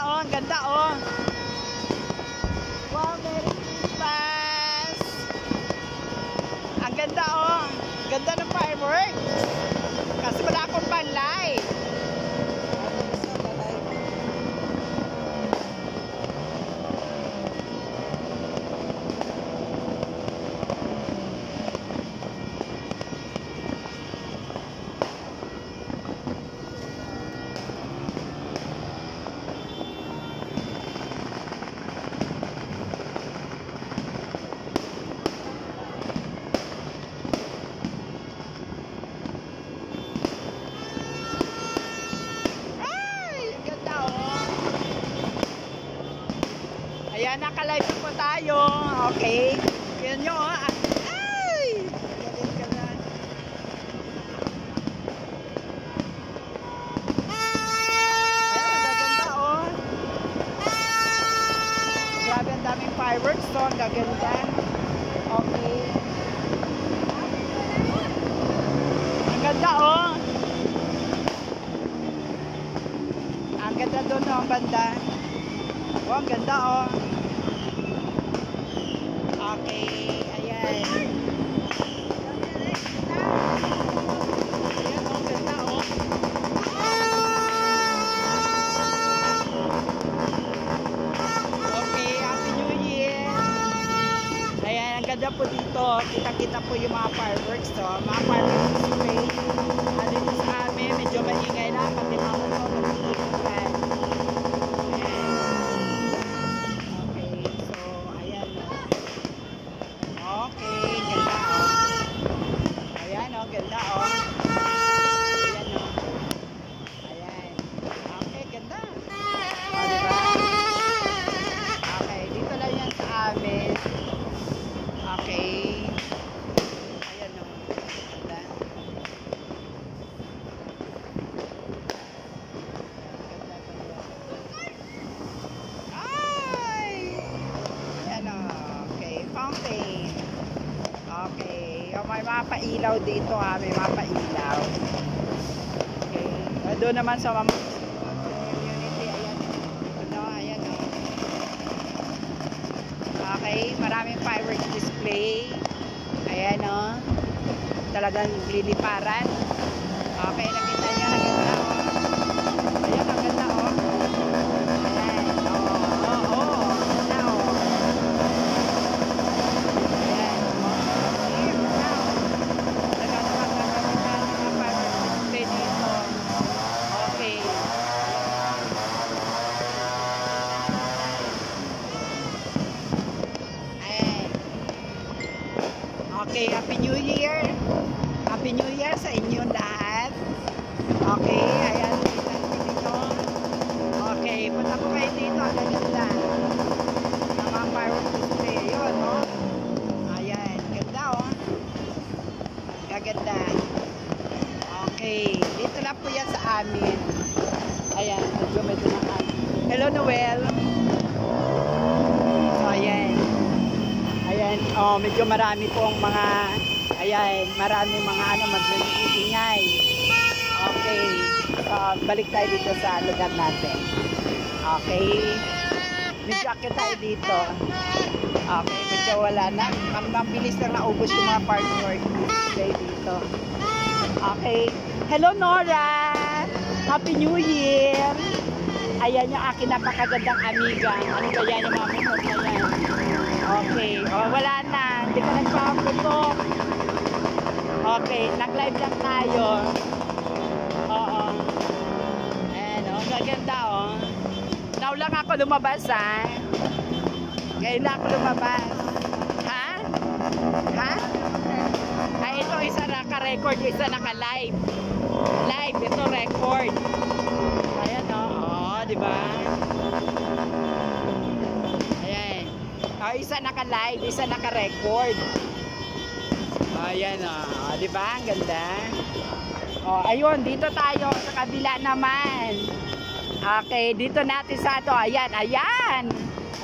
oh, ang ganda oh. Wow, Merry Christmas. Ang ganda oh. Ganda ng fireworks. Kasi wala akong panlight. Ayan, naka-live na po tayo. Okay. Yan nyo, oh. Ay! Galit ka na. Ayan, ang gaganda, oh. Grabe, ang daming fireworks, to. Ang gaganda. Okay. Ang ganda, oh. Ang ganda doon, oh, ang banda. Oh, ang ganda, oh. Okay, ayan. Ayan, oh, ganda, oh. Okay, Happy New Year. Ayan, ang ganda po dito. Kita-kita po yung mga fireworks, to. Mga fireworks display. Dito sa amin, medyo maingay na. Pati mga ito, mag-iipan. Ganda, oh. Ayan, oh. Ayan. Okay, ganda. O, diba? Okay, dito lang yan sa amin. Okay. Ayan, oh. Ganda. Ganda pa yan. Ay! Ayan, oh. Okay, fountain. Okay. May mga pailaw dito, ha. May mga pailaw. Okay. Doon naman sa community. Ayan. Ito, ayan, oh. Okay. Maraming fireworks display. Ayan, oh. Talagang liliparan. Okay. Nakita nyo. Naganda, oh. Ayan, ang ganda, oh. Ayan. Oh. Ganda, oh. Okay, Happy New Year. Happy New Year sa inyong lahat. Okay, ayan. Dito. Okay, punta po kayo dito. Ang ganda. Mga fireworks display. Ayun, no? Ayan, ganda, oh. Gaganda. Okay, dito lang po yan sa amin. Ayan, medyo na kami. Hello, Noel. So, ayan. Ayan, oh, medyo marami pong mga, ayan, maraming mga mag-iingay. Okay, so, balik tayo dito sa lugar natin. Okay, medyo akit tayo dito. Okay, medyo wala na. Mabilis lang naubos yung mga fireworks display dito. Okay, hello Nora! Happy New Year! Ayan yung aking napakagandang amiga. Ano ba yan yung mga minot na yan? Okay. Oh, wala na. Hindi ka nagpaputok. Okay. Nag-live lang tayo. Oo. Ayan, oh. Gaganda, oh. Now lang ako lumabas, ha? Ngayon lang ako lumabas. Ha? Ha? Ay, ito isa naka-record, isa naka-live. Live. Ito record. Ayan, oh. Oh, diba? Oh, isa naka-live, isa naka-record. Ayan, oh. Di ba? Ang ganda. Oh, ayun, dito tayo sa kabila naman. Okay, dito natin sa ito. Ayan, ayan.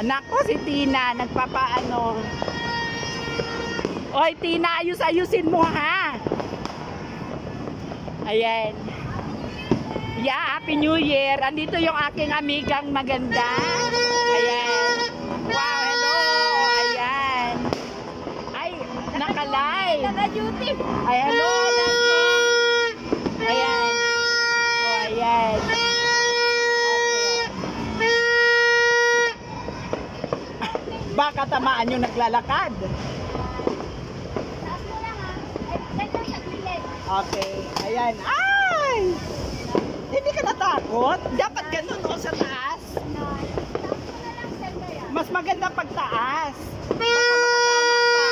Anak ko si Tina, nagpapaano. Oy, Tina, ayusin mo, ha? Ayan. Yeah, Happy New Year. Andito yung aking amigang maganda. Ayan. Wow, hello. Ayan. Ay, naka-live. Naka-duty. Ay, hello. Ayan. Oh, ayan. Baka tamaan yung naglalakad. Okay. Ayan. Ay! Hindi ka natakot? Dapat ganun o sa taas. Mas maganda pag taas. Baka makatama pa.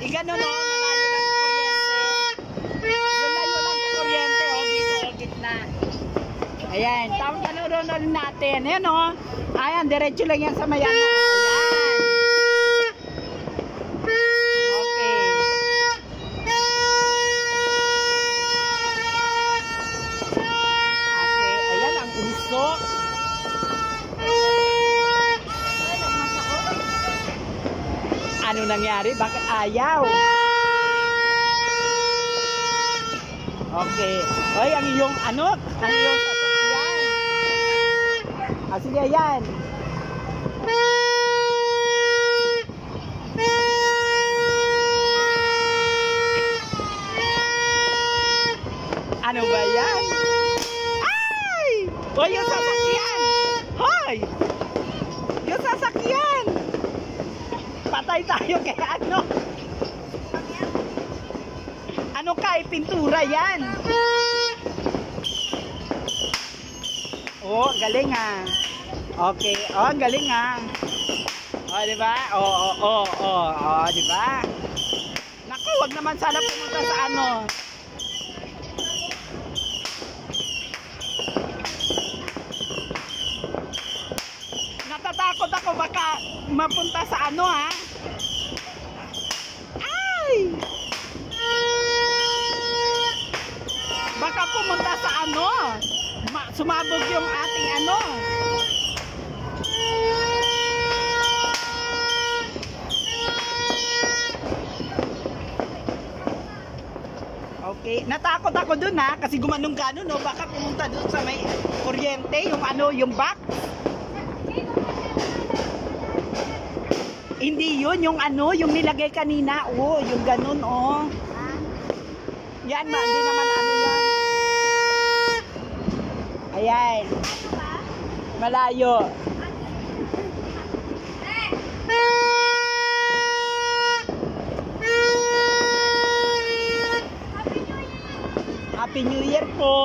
Ganun o, malayo lang sa kuryente. Yung layo lang sa kuryente o, dito o, gitna. Ayan, tawag ganun natin. Ayan o. Ayan, diretso lang yan sa mayan o. Ayan. Ano nangyari? Bakit ayaw? Okay. Oy, ang iyong ano? Ang iyong sasakyan. Ah, sige, yan. Ano ba yan? Ay! Oy, yung sasakyan! Hoy! Yung sasakyan! Patay tayo kaya ano? Ano kay pintura yan? Oh, galing ah. Okay, oh, galing ah. Oh, di ba? Oh, di ba? Naku, wag naman sana pumunta sa ano. Natatakot ako baka mapunta sa ano ha. Ay! Baka pumunta sa ano. Sumabog yung ating ano. Okay, natakot ako dun ha kasi gumanong-ganon no, baka pumunta dun sa may kuryente, yung ano, yung box. Hindi yun, yung ano, yung nilagay kanina. Oh, yung ganun, oh. Yan, hindi naman ano yan. Ayan. Malayo. Happy New Year po.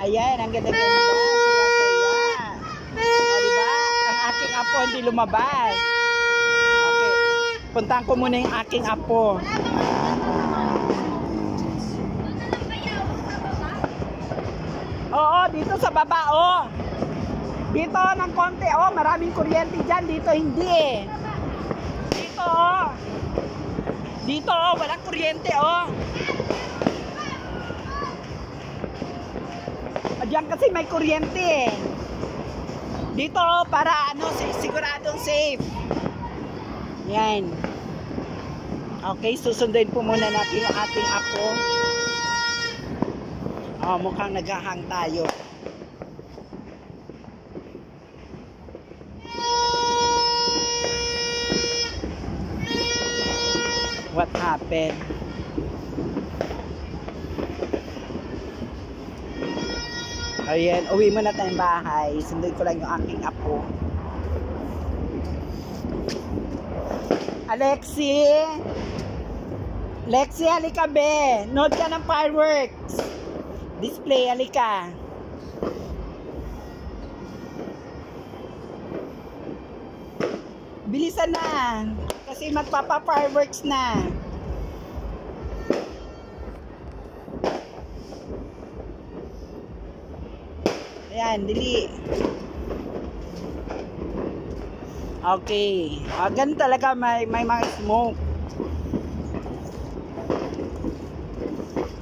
Ayan, ang ganda-ganda. Saya-saya. O, diba? Ang aking apo hindi lumabas. Puntahan ko muna yung aking apo. Oo, dito sa baba, oh. Dito ng konti, oh. Maraming kuryente dyan. Dito hindi eh. Dito, oh. Dito, oh. Walang kuryente, oh. Diyan kasi may kuryente eh. Dito, oh. Para ano, siguradong safe. Yan. Okay, susunduin po muna natin yung ating apo. Oh, mukhang naghahang tayo. What happened? Ayan, uwi muna tayong bahay. Sunduin ko lang yung aking apo. Alexi! Lexi, halika be! Nood ka ng fireworks! Display, halika! Bilisan na! Kasi magpapa-fireworks na! Ayan, dili! Okay. Ganun talaga may mga smoke.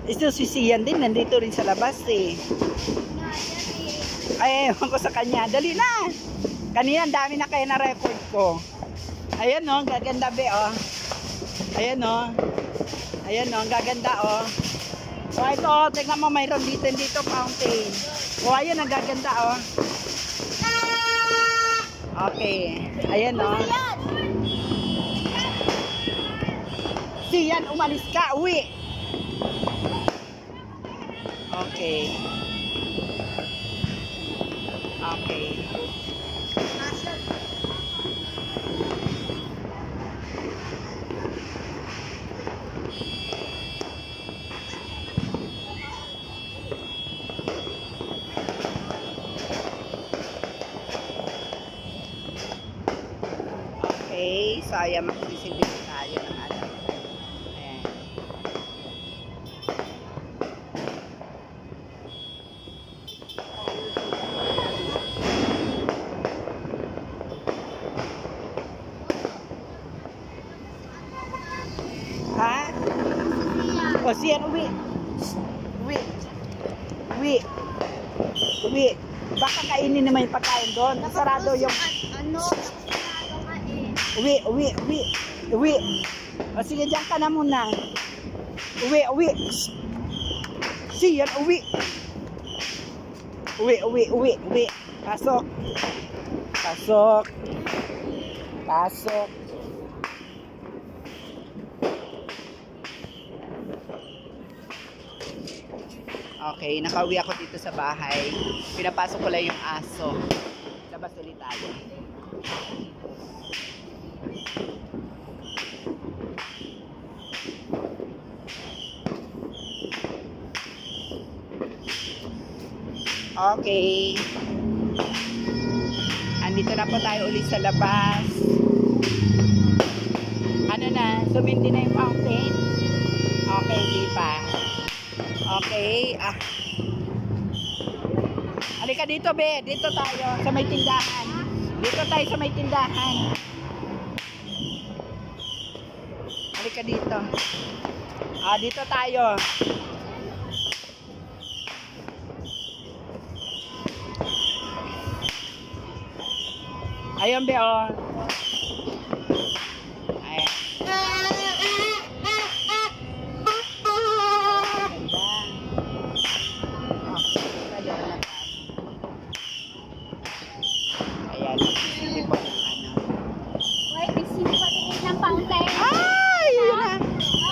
Ito si Sian din, nandito rin sa labas eh. Ay, ewan ko sa kanya. Dali na! Kanina, dami na kayo na record ko. Ayan o, gaganda be o. Ayan o. Ayan o, gaganda o. O ito, tingnan mo, mayroon dito fountain. O ayun, ang gaganda oh. Okay, ayan oh. Siyan, umalis ka, uwi. Okay. Okay. Okay, so ayan, magsisilbi tayo ng ano. Ayan. Ha? O siyan, uwi. Uwi. Uwi. Uwi. Baka kainin naman yung pagkain doon. Sarado yung... Ano? Uwi, uwi, uwi. Uwi. O sige, dyan ka na muna. Uwi, uwi. Siyan, uwi. Uwi, uwi, uwi, uwi. Pasok. Pasok. Pasok. Okay, nakauwi ako dito sa bahay. Pinapasok ko lang yung aso. Labas ulit tayo. Okay. Andito na po tayo ulit sa labas. Ano na? Sumindi na yung fountain? Okay, di pa. Okay. Halika dito, be. Dito tayo sa may tindahan. Dito tayo sa may tindahan. Halika dito. Dito tayo. Ayun, be, oh. Ayan. Ayan. Hindi po yung ano. Wait, may sino pa tingin ng fountain? Ay! Ayun na.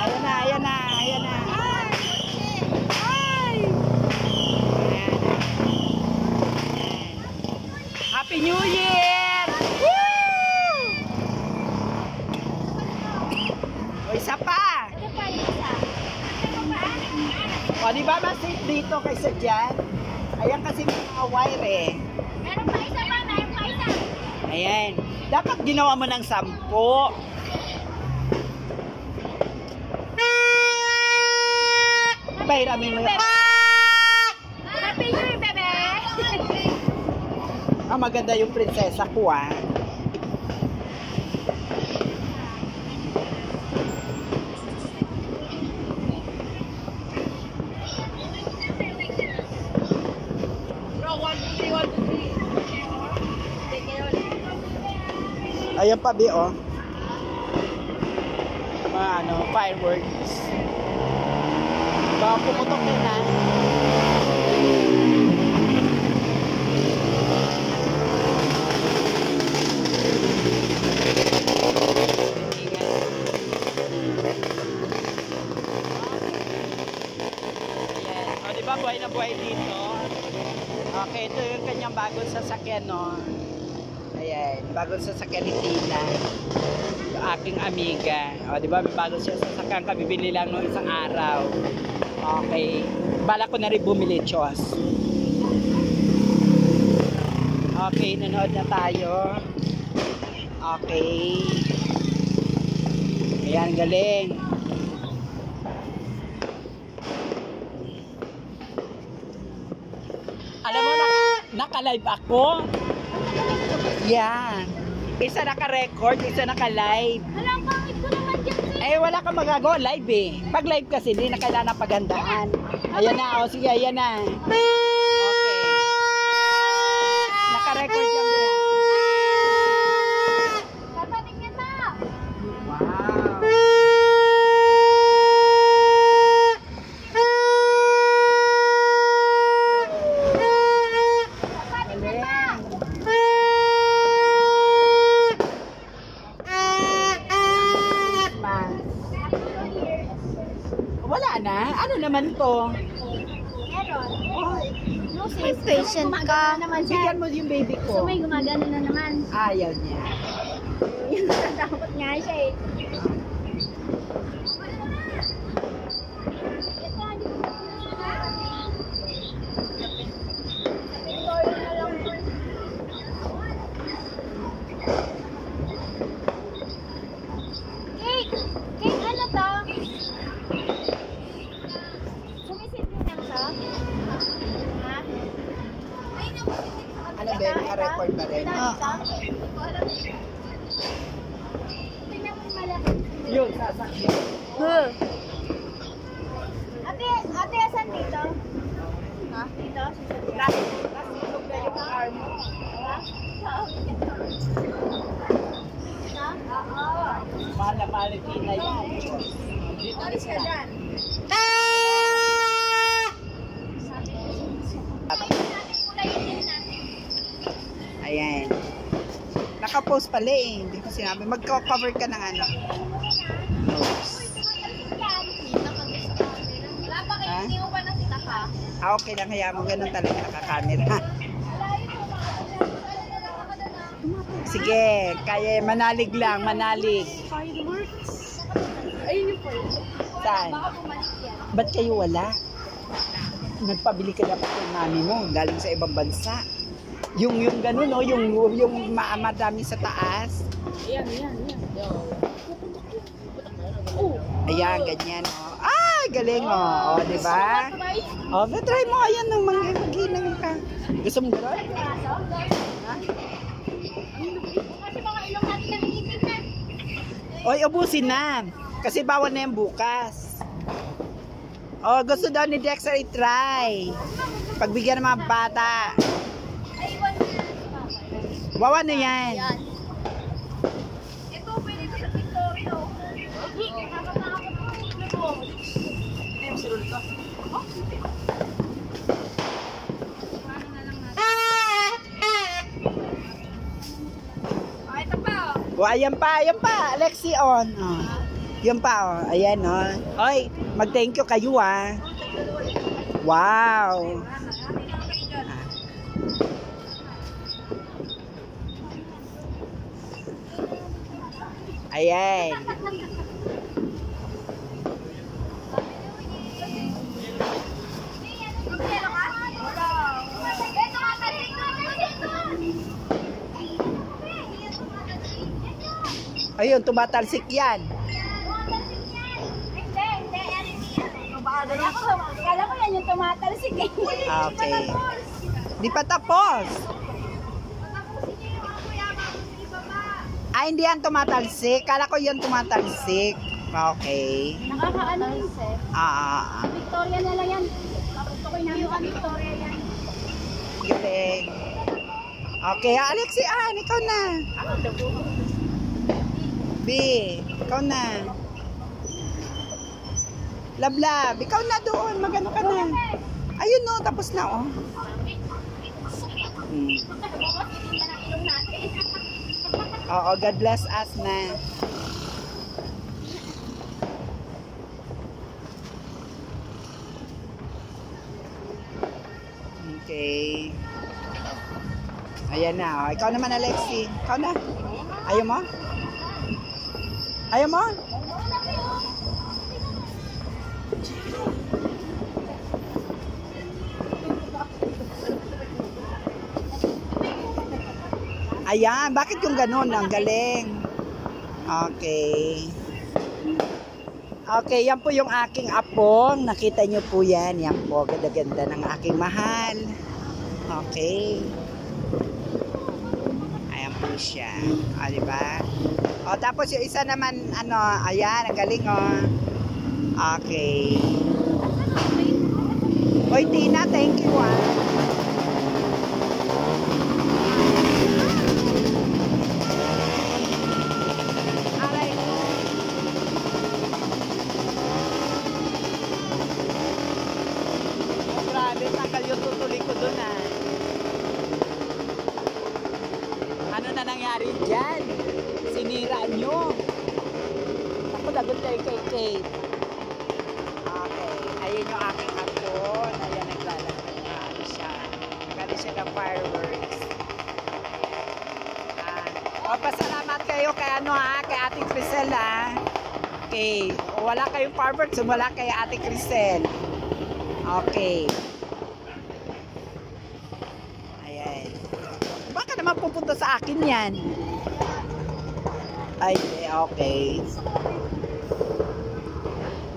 Ayun na, ayun na, ayun na. Ay! Ayan. Ayan. Happy New Year! Woo! O, isa pa. Ano pa isa? O, di ba mas safe dito kaysa dyan? Ayan kasi may mga wire eh. Meron pa isa pa, meron pa isa. Ayan. Dapat ginawa mo ng 10. Pairamin mo yun. Happy New Year, bebe! Maganda yung prinsesa ko ah. Ayan pa, Bi, oh. Mga ano, fireworks. Baka pumutok din na. Ayan. O, diba, buhay na buhay dito? Okay, ito yung kanyang bagong sasakyan, no? Ayan, bagong sasakyan ni Tina. Yung aking amiga. O, di ba, may bagong siya sasakyan. Kabibili lang nung isang araw. Okay. Bala ko na rin bumili, Diyos. Okay, nanood na tayo. Okay. Ayan, galing. Alam mo, naka-live ako. Yan. Isa naka-record, isa naka-live. Alam, pangit ko naman dyan siya. Eh, wala kang magagawa. Live eh. Pag live kasi, hindi na kailangan pagandaan. Ayan na. O, sige, ayan na. Okay. Naka-record yan. Papatingin na. Wow. mo sis. Patient ka. Bigyan mo yung baby ko. So may gumagano na naman. Ayaw niya. Yung natatakot nga siya eh. Cake! Cake ano to? Sumisit din lang to? Ha? Ano ba, naka-record ba rin? Tingnan mo yung malaki. Yun, sasakyan. Ate, asan dito? Ha? Dito? Nasunog na yung arm. Ha? Mahal na Valentina yan. Dito Alis ka dyan. Ayan. Naka-post pala eh. Hindi ko sinabi. Mag-cover ka ng ano. Wala pa kayo, hindi mo pa nakita ka? Okay lang. Kaya mo ganun talaga naka-camera. Sige. Kaya manalig lang. Manalig. Ayun yung point. Saan? Baka bumalik yan. Ba't kayo wala? Nagpabili ka dapat kay mami mo. Galing sa ibang bansa. Yung ganun, no? Yung madami sa taas. Ayan. Ayan, ganyan, oh. Ah, galing, oh. Oh, di ba? Oh, try mo. Ayan, ng mga magilang ka. Gusto mo gano'n? Ha? Kasi mga ilong natin nangiipin na. Oy, ubusin na. Kasi bawal na yung bukas. Oh, gusto daw ni Dexter i-try. Pagbigyan ng mga bata. Ay, iwan mo na. Wawa na yan. Yan. Ito, pwede ko sa Victoria. Ito pa, oh. Oh, ayan pa. Alexi on. Oh. Yan pa, oh. Ayan, oh. Oy, mag-thank you kayo, ah. Wow. Ayan. Ayun, tumatalsik yan. Kala ko yan yung tumatalsik eh. Okay. Di pa tapos. Ah, hindi yan tumatalsik. Kala ko yan tumatalsik. Okay. Nakakaano yun, sir? Victoria na lang yan. Gusto ko yung Victoria yan. Galing. Okay, Alexi, ikaw na. B, ikaw na. Lablab, ikaw na doon. Magano ka na. Ayun, no, tapos na, oh. Oo, God bless us na. Okay. Ayan na, oh. Ikaw naman, Alexi. Ikaw na. Ayaw mo? Ayaw mo? Ayan, bakit yung ganun? Ang galing. Okay. Okay, yan po yung aking apo. Nakita nyo po yan. Yan po, ganda-ganda ng aking mahal. Okay. Ayan po siya. O, diba? O, tapos yung isa naman, ano, ayan, ang galing, oh. Okay. Hoy, Tina, thank you, ah. Tanggal yung tutuloy ko dun, ah. Ano na nangyari dyan? Sinira nyo. Ako lagot kayo kay Kate. Okay. Ayun yung aking apo. Ayan, naglalakad na siya. tayo kay ano ha, kay Ate Crisel ha. Okay. Wala kayong fireworks, wala kay Ate Crisel. Okay. Ayan. Baka naman pupunta sa akin yan. Ay, okay.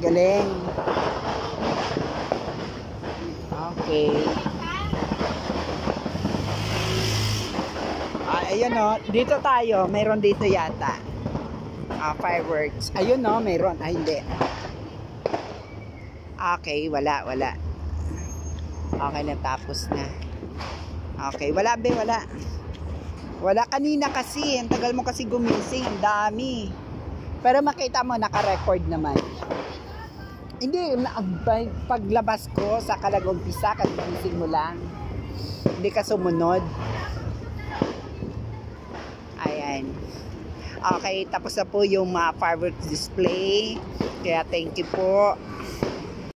Galing. Okay. Ayun o, dito tayo. Mayroon dito yata. Fireworks. Ayun o, mayroon. Ay, hindi. Okay, wala. Okay, natapos na. Okay, wala be, wala. Wala kanina kasi. Ang tagal mo kasi gumising. Ang dami. Pero makita mo, naka-record naman. Hindi, paglabas ko sa kalag-umpisa, kagigising mo lang. Hindi ka sumunod. Ayan. Okay, tapos na po yung fireworks display. Kaya thank you po.